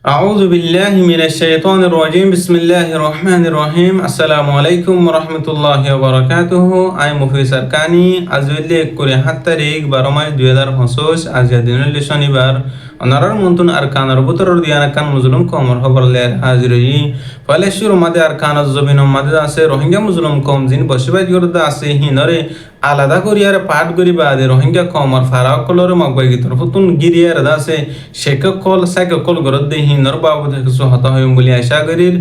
أعوذ بالله من الشيطان الرجيم بسم الله الرحمن الرحيم السلام عليكم ورحمة الله وبركاته أي مفسر كاني أزولي كوري حتى ريك برمج 2025 أزيادين اللي شنبار ونرى المنتون أركان ربطر ديانا كان مظلوم كومر خبر لير حاضرين فالشير مدى أركان الزبين مدى داسي روحنجا مظلوم كوم زين بشبه جرد داسي هنري আলাদা করিয়ারে পাঠ করি বাদে রোহিঙ্গা কমর ফারাকলরে মগবাই গিতর ফুতুন গিরিয়ার দাসে শেককল সাইককল গরদ দে হিনর বাবু থেকে হত হইম বলি আশা করির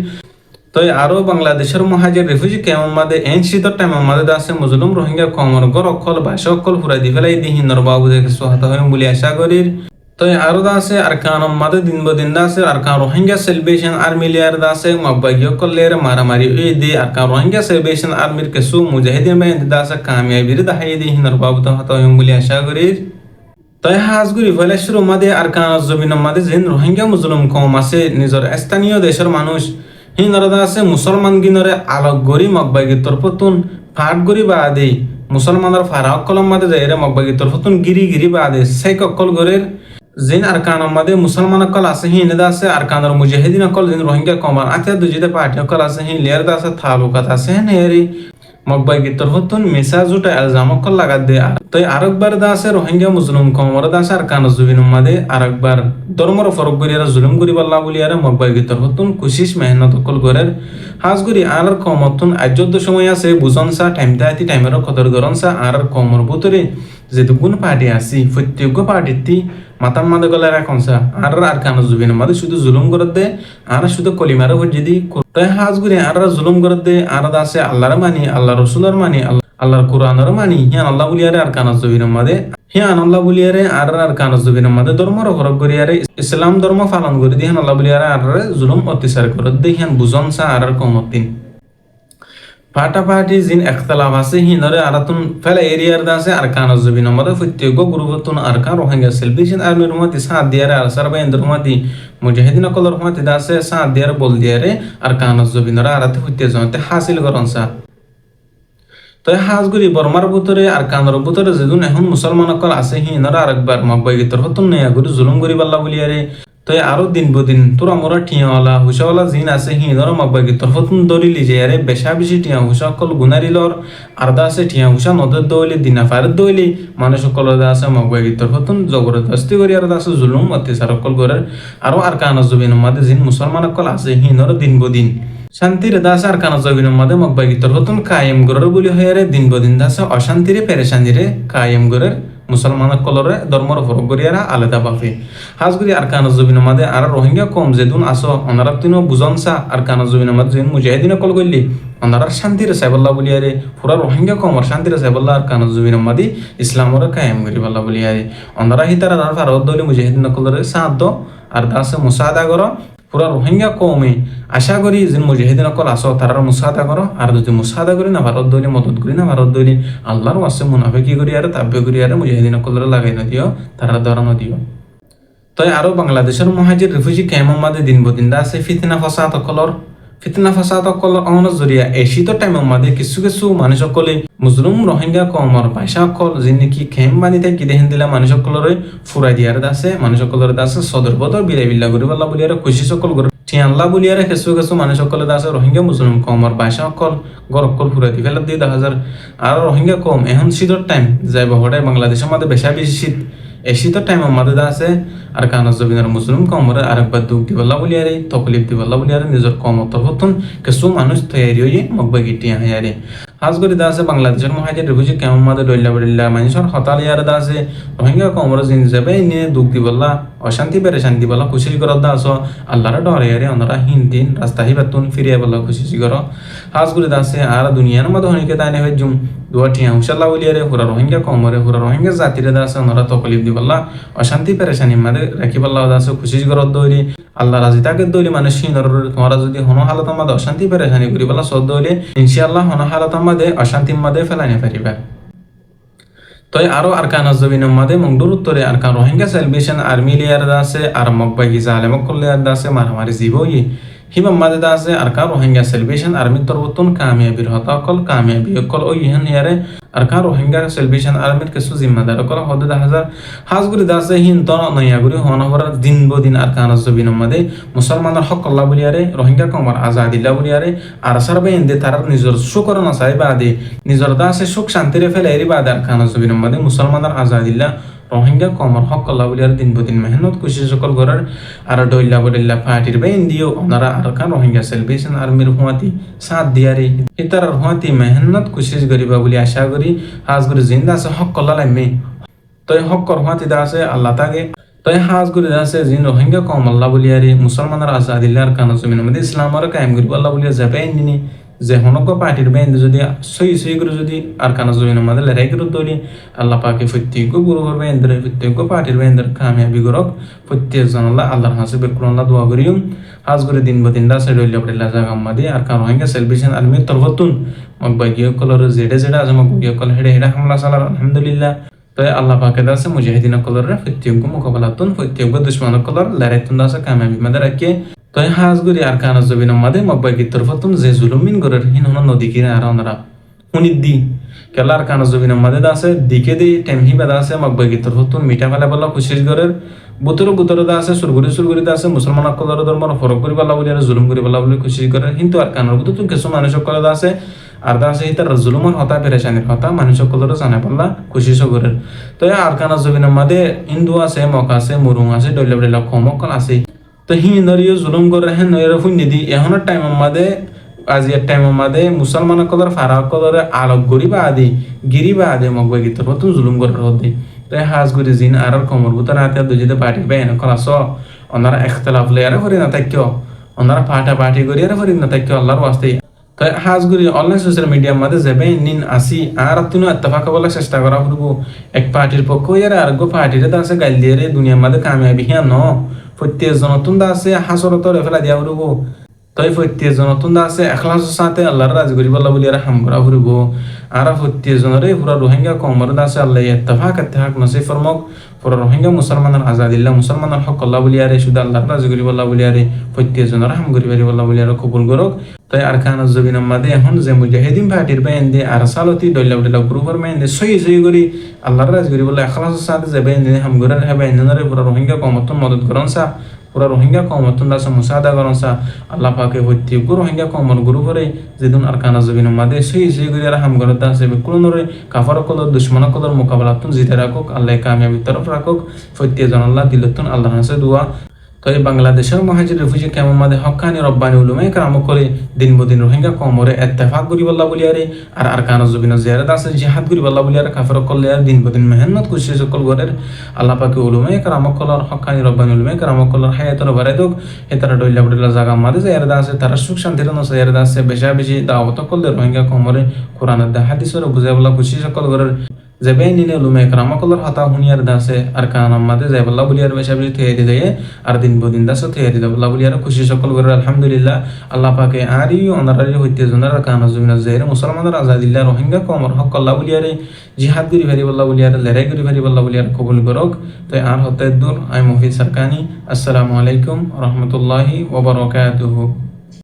তো আরো বাংলাদেশের মহাজের রিফিউজি কেমন মাদে এন শীতর টাইম মাদে দাসে মুজলুম রোহিঙ্গা কমর গরকল ভাষকল ফুরাই দি ফেলাই দি হিনর বাবু থেকে হত হইম বলি আশা করির তো আরো দাসে আরকান মাদে দিন বদিন দাসে আরকান রোহিঙ্গা সেলিব্রেশন আর্মি লিয়ার দাসে মগবাইয় কলের মারামারি ওই দি আরকান রোহিঙ্গা সেলিব্রেশন আর্মির কেসু মুজাহিদিন বাইন দাসে কামিয়াবির দাহাই দি হিনর বাবু তো হত হইম বলি আশা করির তাই হাজগুড়ি ফলে শুরু মাদে আরকান জবিন মাদে যেন রোহিঙ্গা মুসলিম কম আছে নিজের স্থানীয় দেশের মানুষ হিনরদা আছে মুসলমান গিনরে আলোক গরি মগবাগি তরফতুন ফাট গরি বা আদি মুসলমানের ফারাক কলম মাদে যাইরে মগবাগি তরফতুন গিরি গিরি বা আদি সাইক অকল গরের যেন আরকান মাদে মুসলমান অকল আছে হিনদা আছে আরকানের মুজাহিদিন অকল যেন রোহিঙ্গা কমার আতে দুজিতে পার্টি অকল আছে হিন লিয়ার দা আছে তালুকাত আছে হেরি মগবাই গিতর হতুন মেসাজ উঠা এলজাম অকল লাগাত দে তাই আরেকবার দা আছে রোহিঙ্গা মুসলিম কমর দা আছে আরকান জুবিন মাদে আরেকবার ধর্মর ফরক গরিয়ারা জুলুম গরি বাল্লা বলিয়ারে মগবাই গিতর হতুন কুশিস মেহনত অকল গরের হাজগুড়ি আর কমতুন আজ্যদ সময় আছে বুঝন সা টাইম দাইতি টাইমের কদর গরন সা আর কমর ভিতরে যেটুকুন পার্টি আসি প্রত্যেক পার্টিতে মাতাম মাদে গলার এখন সা আর আরকান জুবিন মাদে শুধু জুলুম গরত দে আর শুধু কলিমারে যদি তাই হাজগুড়ি আর জুলুম গরত দে আর আছে আল্লাহর মানি আল্লাহ রসুলের মানি আল্লাহর কোরআনের মানি হিয়ান আল্লাহ বলিয়ারে আরকান জুবিন মাদে হিয়ান আল্লাহ বলিয়ারে আর আরকান জুবিন মাদে ধর্মর ফরক গরিয়ারে ইসলাম ধর্ম পালন করে দিহান আল্লাহ বলিয়ারে আর জুলুম অত্যাচার করত দে হিয়ান বুঝন সা আর কমতিন ফাটাফাটি জিন এখতলাফ আছে হিনরে আরাতুন ফেলা এরিয়ার দাসে আরকান জবিন মদে প্রত্যেক গ্রুপতুন আরকান রোহিঙ্গা সেলিব্রেশন আর্মির মধ্যে সাত দিয়ারে আর সারবাইন্দ্র মধ্যে মুজাহিদিন কলর মধ্যে দাসে সাত দিয়ারে বল দিয়ারে আরকান জবিনরা আরাতে হইতে জনতে হাসিল করন সা তো হাজগুড়ি বর্মার ভিতরে আরকানের ভিতরে যেদিন এখন মুসলমান কল আছে হিনরা আরেকবার মগবাই গিতর হতুন নেয়া গুরু জুলুম করি পাল্লা বলিয়ারে তো আরো দিন বদিন তোরা মোরা টিয়াওয়ালা হুসাওয়ালা জিন আছে হিনর মগবাগি তরফতুন দরিলি যে আরে বেশা বেশি টিয়া হুসা কল গুনারিলর আরদা আছে টিয়া হুসা নদর দইলি দিনা ফারত দইলি মানুষ সকল আছে মগবাগি তরফতুন জবরদস্তি করি আরদা আছে জুলুম অত্যাচার কল গরের আরো আর কানা জবিন মাদে জিন মুসলমান কল আছে হিনর দিন বদিন শান্তির দাস আর কানা জবিন মাদে মগবাগি তরফতুন কায়েম গরের বলি হয়ে দিন বদিন দাস অশান্তিরে পেরেশানিরে কায়েম গরের মুসলমান কলরে ধর্মর ফরক গরিয়ারা আলাদা ভাবে হাজগুড়ি আর কানা জবিন মাদে আর রোহিঙ্গা কম যেদুন আসো অনারা তিনও বুঝনসা আর কানা জবিন মাদে যেন মুজাহিদিন কল গইলি অনারা শান্তিরে সাইবাল্লাহ বলিয়ারে পুরা রোহিঙ্গা কমর শান্তিরে সাইবাল্লাহ আর কানা জবিন মাদি ইসলামর কায়েম করি বাল্লাহ বলিয়ারে অনারা হিতারা আর ফারত দলি মুজাহিদিন কলরে সাদ আর দাসে মুসাদা গর পুরা রোহিঙ্গা কমে আশা করি যে মুজাহিদিন কল আসো তারা মুসাদা করো আর যদি মুসাদা করি না ভারত দলি মদত করি না ভারত দলি আল্লাহর আছে মুনাফিকি করি আর তাব্বে করি আর মুজাহিদিন কলরে লাগাই না দিও তারা ধরানো দিও তাই আরো বাংলাদেশের মহাজির রিফিউজি ক্যাম্প মাদে দিন বদিন আছে ফিতনা ফাসাদ কলর অনর জরিয়া এই শীত টাইমের মাদে কিছু কিছু মানুষ সকলে মুসলিম রোহিঙ্গা কমর ভাষা কল যে নাকি ক্যাম্প বানি থাকে দেখেন দিলা মানুষ সকলরে ফুরাই দিয়ার দাসে মানুষ সকলের দাসে সদর বদর বিলাই বিল্লা করি বল্লা বলিয়ার খুশি সকল করে ঠিয়াল্লা বলিয়ারে কিছু কিছু মানুষ সকলে দাসে রোহিঙ্গা মুসলিম কমর ভাষা কল গরকল ফুরাই দি ফেলা দিয়ে 10,000 আর রোহিঙ্গা কম এখন শীতের টাইম যাইব হঠাৎ বাংলাদেশের মধ্যে বেশি শীত এই শীতের টাইমের মধ্যে আছে আর কানা জবিনের মুসলিম কমরে আরেকবার দুঃখ দিবল্লা বলিয়ারে তকলিফ দিবল্লা বলিয়ারে নিজের কমত হতুন কিছু মানুষ তৈরি হয়ে মগবাগি টিয়া হায়ারে হাজগরি দাসে বাংলাদেশের মহাজের রিফিউজি কেমন মাদে ডইল্লা বলিল্লা মানুষের হতালিয়ার দাসে রোহিঙ্গা কমর জিন যাবে নিয়ে দুঃখ দিবল্লা অশান্তি পেরেশান্তি বলা খুশি করত দাস আল্লাহর ডরে ওনারা হিন্দিন রাস্তা হিবাতুন ফিরিয়ে বলা খুশি কর হাজগুড়ি দাসে আর দুনিয়ার মধ্যে হনিকে তাই নেবে জুম দুয়া টিয়া হুসাল্লা বলিয়ারে হুরা রোহিঙ্গা কমরে হুরা রোহিঙ্গা জাতিরে দাসে ওনারা তকলিফ দিবল্লা অশান্তি পেরেশানি মাদে রাখি বল্লা দাসে খুশি করত দৌড়ি আল্লাহ রাজি তাকে দৌড়ি মানুষ হিনর তোমরা যদি হন হালত মাদে অশান্তি পেরেশানি করি বলা সদ দৌড়ি ইনশাআল্লাহ হন হালত মাদে অশান্তি মাদে ফেলানি পারিবা তো আরো আরকান জবিন মাদে মংদুর উত্তরে আরকান রোহিঙ্গা সেলিব্রেশন আর্মি লিয়ার দাসে আর মগবাগি জালেমক লিয়ার দাসে মারামারি জীবই hiba made da ase arkan Rohingya Salvation Army torbotun kamyabir hota kol kamyabi kol o ihan yare arkan Rohingya Salvation Army kesu zimmadar kol hode da hazar hazguri da ase hin ton nayaguri hona hora din bo din arkan zubin made musalmanar hak Allah buliyare Rohingya komar azadillah buliyare আর সারবে ইন্দে তার নিজর শুকর না সাইবাদে নিজর দাসে সুখ শান্তিরে ফেলে এরি বাদ আরকান জবিন মধ্যে মুসলমানদের আজাদিল্লাহ রোহিঙ্গা কমর হক আল্লাহ বলিয়ার দিন বদিন মেহনত কুশি সকল গরার আর ডইল্লা বলিল্লা ফাটির বেইন দিও ওনারা আরকান রোহিঙ্গা সেলভেশন আর্মির হুয়াতি সাথ দিয়ারে ইতার হুয়াতি মেহনত কুশিস গরিবা বলি আশা করি হাজ করে জিন্দা আছে হক আল্লাহ লাইমে তই হক কর হুয়াতি দা আছে আল্লাহ তাকে তই হাজ করে আছে জিন রোহিঙ্গা কম আল্লাহ বলিয়ারে মুসলমানদের আজাদিল্লাহ আরকান জমিন মধ্যে ইসলামর কায়েম করিব আল্লাহ বলিয়া যাবে নিনি যে হনক পার্টির বেন যদি সই করে যদি আরকান জমিন মধ্যে লড়াই করে তৈরি আল্লাহ পাকে প্রত্যেক গুরু করবে এন্দ্র প্রত্যেক পার্টির বেন কামিয়াবি করক প্রত্যেক জন আল্লাহর হাসে বেকুল্লাহ দোয়া করিও হাজ করে দিন বদিন দা সাইড হইলে পড়ে লাজা গাম্মাদি আরকান রোহিঙ্গা সেলভেশন আর্মির তরফতুন মকবাগিয় কলর জেডে আছে মকবাগিয় কল হেডে হামলা চালার আলহামদুলিল্লাহ তই আল্লাহ পাকে দাসে মুজাহিদিন কলরে প্রত্যেক মোকাবেলাতুন প্রত্যেক দুশ্মন কলর লড়াইতুন দাসে কামিয়াবি মাদার রাখে তই হাজগুরি আরকান জবিন মাদে মকবাগি তরফতুন যে জুলুমিন গরের হিন হন নদী কিনা আর ওনারা হুনিদ্দি কেলা আরকান জবিন মাদে দাসে দিকে দি টেমহি বাদা আছে মকবাগি তরফতুন মিঠা ফেলা বলা খুশিস গরের বুতর দা আছে সুরগুরি দা আছে মুসলমান কলর ধর্মর ফরক করি বলা বলি আর জুলুম করি বলা বলি খুশিস গরের কিন্তু আরকানের বুতর কিছু মানুষ কলে দা আছে আর দা আছে হিতার জুলুমর হতা পেরেশানির হতা মানুষ কলর জানে পাল্লা খুশিস গরের তো আরকান জবিন মাদে হিন্দু আছে মক আছে মুরুং আছে ডইলা ডইলা কমকল আছে তো হিন্দরিও জুলুম করে হেন নয়রা ফুন্নি দি এখনের টাইম মাদে আজিয়ার টাইম মাদে মুসলমান কলর ফারাক কলরে আলোক গরিবা আদি গিরিবা আদি মকবাগি তোর নতুন জুলুম করে হতে তাই হাজ গুরি জিন আর কমর বুতার হাতে দুজিতে পার্টি বেন কলাস ওনারা ইখতিলাফ লেয়ারে ফরি না তাইক্য ওনারা পার্টি করিয়ারে ফরি না তাইক্য আল্লাহর ওয়াস্তে তাই হাজ গুরি অনলাইন সোশ্যাল মিডিয়ার মাঝে যাবে নিন আসি আর তুনো ইত্তেফাক বলার চেষ্টা করা করব এক পার্টির পক্ষ ইয়ারে আর গো পার্টিরে দাসে গাইল দিয়ে দুনিয়ার মাঝে কামিয়াবি হিয়া ন প্রত্যেক জনতুন দা আছে হাসরতর ফেলা দিয়া ফুরব তই প্রত্যেক জনতুন দা আছে এখলাসের সাথে আল্লাহর রাজ করিব আল্লাহ বলি আর হাম করা ফুরব আর প্রত্যেক জনরে পুরা রোহিঙ্গা কমর দা আছে আল্লাহ ইত্তেফাক নসিব ফরমক পুরা রোহিঙ্গা মুসলমানের আজাদিল্লাহ মুসলমানের হক আল্লাহ বলি আর শুধু আল্লাহর রাজ করিব আল্লাহ বলি আর প্রত্যেক জনরে হাম করিব আল্লাহ বলি আর কবুল করক তাই আরকান জবিন মাদে এখন যে মুজাহিদিন পার্টির বেন দে আর সালতি দইলা গ্রুপের বেন দে সই করি আল্লাহর রাজ করি বলে এখলাসের সাথে যে বেন দে হাম গরার হবে নরে পুরা রোহিঙ্গা কমতন মদত করন সা পুরা রোহিঙ্গা কমতন দাস মুসাদা করন সা আল্লাহ পাকে হইতে রোহিঙ্গা কমর গ্রুপরে যেদিন আরকান জবিন মাদে সই করি আর হাম গরার দাস বেকুলনরে কাফার কলর দুশমন কলর মোকাবেলাতুন জিতে রাখক আল্লাহ কামিয়াবি তরফ রাখক প্রত্যেক জন আল্লাহ দিলতুন আল্লাহর হাসে দোয়া তো এই বাংলাদেশের মহাজির রিফিউজি কেমন মাদে হক্কানি রব্বানি উলুমে কারাম করে দিন বদিন রোহিঙ্গা কমরে ইত্তেফাক করি বল্লা বলিয়ারে আর আরকান জবিন জিয়ারত আছে জিহাদ করি বল্লা বলিয়ারে কাফের করলে আর দিন বদিন মেহনত কুশি সকল গরের আল্লাহ পাকে উলুমে কারাম কলার হক্কানি রব্বানি উলুমে কারাম কলার হায়াতর বাড়াই দোক হে তারা ডইলা জায়গা মাদে জিয়ারত আছে তারা সুখ শান্তির নসে জিয়ারত আছে বেশি দাওয়াত করলে রোহিঙ্গা কমরে কোরআনের দা হাদিসের বুঝাই বলা কুশি সকল গরের যাবে নিনে লুমে কারামাকলর হাতা হুনিয়ার দাসে আর কানাম মাদে যাইবল্লাহ বলিয়ার বেশাবি তৈরি দেয় আর দিন বদিন দাসে তৈরি দেবল্লাহ বলিয়ার খুশি সকল করে আলহামদুলিল্লাহ আল্লাহ পাকে আরি অনারারি হইতে জনার কানা জমিনা যাইরে মুসলমানের আজাদিল্লাহ রোহিঙ্গা কমর হক আল্লাহ বলিয়ারে জিহাদ করি ভারি বল্লাহ বলিয়ার লড়াই করি ভারি বল্লাহ বলিয়ার কবুল করক তাই আর হতে দূর আই মফিজ সরকানি আসসালামু আলাইকুম রহমতুল্লাহি ওয়া বারাকাতুহু।